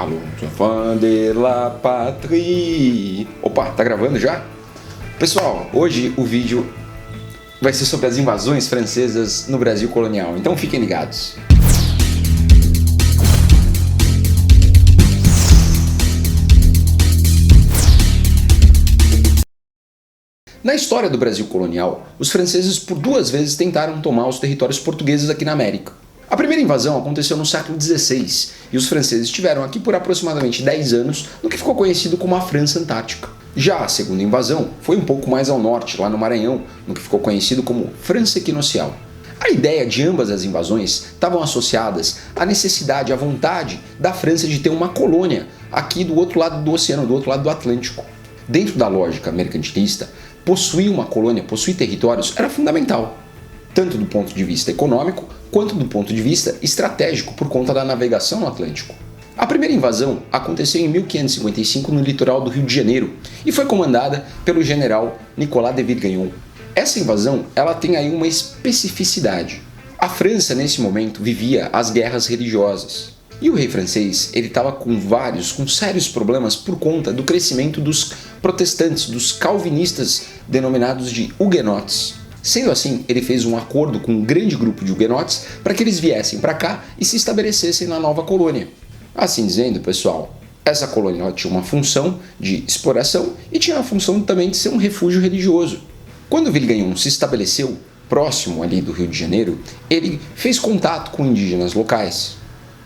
Alô, sou fã de la patrie. Opa, tá gravando já? Pessoal, hoje o vídeo vai ser sobre as invasões francesas no Brasil colonial, então fiquem ligados. Na história do Brasil colonial, os franceses por 2 vezes tentaram tomar os territórios portugueses aqui na América. A primeira invasão aconteceu no século XVI e os franceses estiveram aqui por aproximadamente 10 anos no que ficou conhecido como a França Antártica. Já a segunda invasão foi um pouco mais ao norte, lá no Maranhão, no que ficou conhecido como França Equinocial. A ideia de ambas as invasões estavam associadas à necessidade, à vontade da França de ter uma colônia aqui do outro lado do oceano, do outro lado do Atlântico. Dentro da lógica mercantilista, possuir uma colônia, possuir territórios era fundamental, tanto do ponto de vista econômico quanto do ponto de vista estratégico por conta da navegação no Atlântico. A primeira invasão aconteceu em 1555 no litoral do Rio de Janeiro e foi comandada pelo general Nicolas de Villegaignon. Essa invasão ela tem aí uma especificidade. A França nesse momento vivia as guerras religiosas. E o rei francês, ele estava com sérios problemas por conta do crescimento dos protestantes, dos calvinistas denominados de huguenotes. Sendo assim, ele fez um acordo com um grande grupo de huguenotes para que eles viessem para cá e se estabelecessem na nova colônia. Assim dizendo, pessoal, essa colônia tinha uma função de exploração e tinha a função também de ser um refúgio religioso. Quando Villegaignon se estabeleceu próximo ali do Rio de Janeiro, ele fez contato com indígenas locais,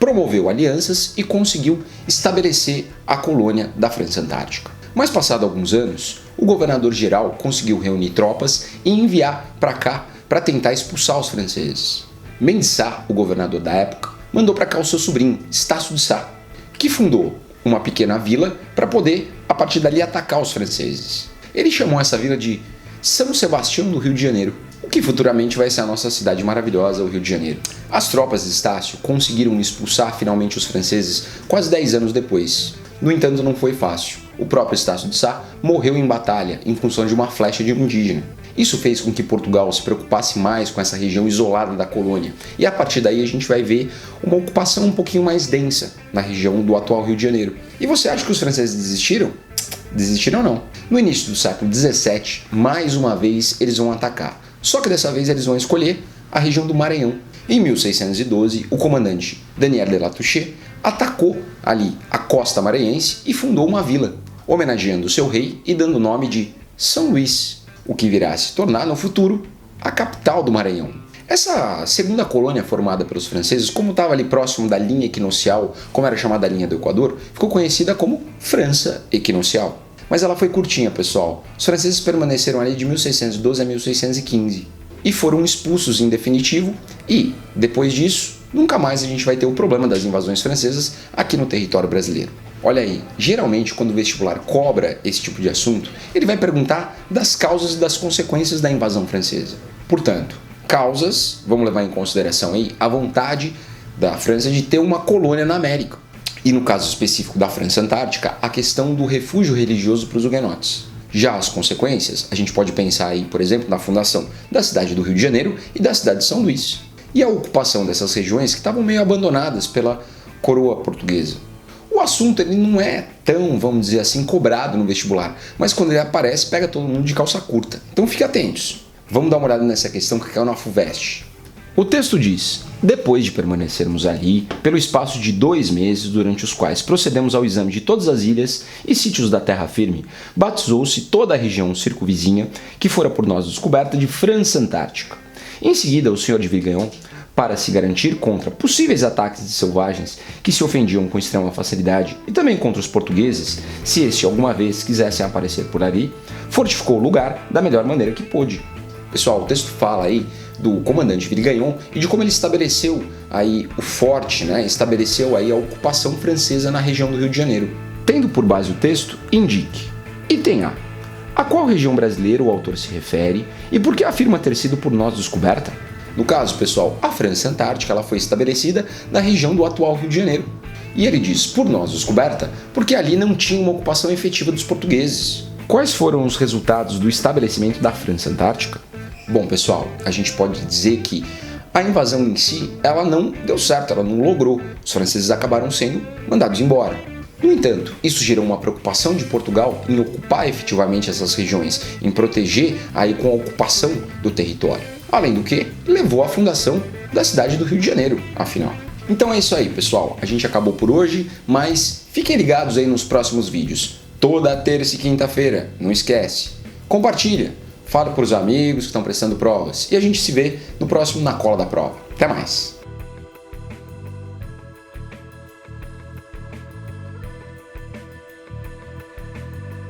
promoveu alianças e conseguiu estabelecer a colônia da França Antártica. Mas passado alguns anos, o governador-geral conseguiu reunir tropas e enviar para cá para tentar expulsar os franceses. Mendissá, o governador da época, mandou para cá o seu sobrinho, Estácio de Sá, que fundou uma pequena vila para poder, a partir dali, atacar os franceses. Ele chamou essa vila de São Sebastião do Rio de Janeiro, o que futuramente vai ser a nossa cidade maravilhosa, o Rio de Janeiro. As tropas de Estácio conseguiram expulsar finalmente os franceses quase 10 anos depois. No entanto, não foi fácil. O próprio Estácio de Sá morreu em batalha em função de uma flecha de um indígena. Isso fez com que Portugal se preocupasse mais com essa região isolada da colônia. E a partir daí a gente vai ver uma ocupação um pouquinho mais densa na região do atual Rio de Janeiro. E você acha que os franceses desistiram? Desistiram não. No início do século XVII, mais uma vez eles vão atacar. Só que dessa vez eles vão escolher a região do Maranhão. Em 1612, o comandante Daniel de La Touche atacou ali a costa maranhense e fundou uma vila, homenageando o seu rei e dando o nome de São Luís, o que virá a se tornar no futuro a capital do Maranhão. Essa segunda colônia formada pelos franceses, como estava ali próximo da linha equinocial, como era chamada a linha do Equador, ficou conhecida como França Equinocial. Mas ela foi curtinha, pessoal. Os franceses permaneceram ali de 1612 a 1615 e foram expulsos em definitivo e, depois disso, nunca mais a gente vai ter o problema das invasões francesas aqui no território brasileiro. Olha aí, geralmente quando o vestibular cobra esse tipo de assunto, ele vai perguntar das causas e das consequências da invasão francesa. Portanto, causas, vamos levar em consideração aí a vontade da França de ter uma colônia na América. E no caso específico da França Antártica, a questão do refúgio religioso para os huguenotes. Já as consequências, a gente pode pensar aí, por exemplo, na fundação da cidade do Rio de Janeiro e da cidade de São Luís. E a ocupação dessas regiões que estavam meio abandonadas pela coroa portuguesa. O assunto ele não é tão, vamos dizer assim, cobrado no vestibular, mas quando ele aparece, pega todo mundo de calça curta. Então fique atentos. Vamos dar uma olhada nessa questão que caiu na FUVEST. O texto diz: depois de permanecermos ali pelo espaço de 2 meses, durante os quais procedemos ao exame de todas as ilhas e sítios da terra firme, batizou-se toda a região circunvizinha que fora por nós descoberta de França Antártica. Em seguida, o senhor de Villegaignon, para se garantir contra possíveis ataques de selvagens que se ofendiam com extrema facilidade e também contra os portugueses, se este alguma vez quisessem aparecer por ali, fortificou o lugar da melhor maneira que pôde. Pessoal, o texto fala aí do comandante Villegaignon e de como ele estabeleceu aí o forte, estabeleceu aí a ocupação francesa na região do Rio de Janeiro. Tendo por base o texto, indique. Item A. A qual região brasileira o autor se refere e por que afirma ter sido por nós descoberta? No caso, pessoal, a França Antártica ela foi estabelecida na região do atual Rio de Janeiro. E ele diz por nós descoberta porque ali não tinha uma ocupação efetiva dos portugueses. Quais foram os resultados do estabelecimento da França Antártica? Bom, pessoal, a gente pode dizer que A invasão em si, ela não deu certo, ela não logrou. Os franceses acabaram sendo mandados embora. No entanto, isso gerou uma preocupação de Portugal em ocupar efetivamente essas regiões, em proteger aí com a ocupação do território. Além do que, levou à fundação da cidade do Rio de Janeiro, afinal. Então é isso aí, pessoal. A gente acabou por hoje, mas fiquem ligados aí nos próximos vídeos. Toda terça e quinta-feira, não esquece. Compartilha, fala para os amigos que estão prestando provas e a gente se vê no próximo Na Cola da Prova. Até mais!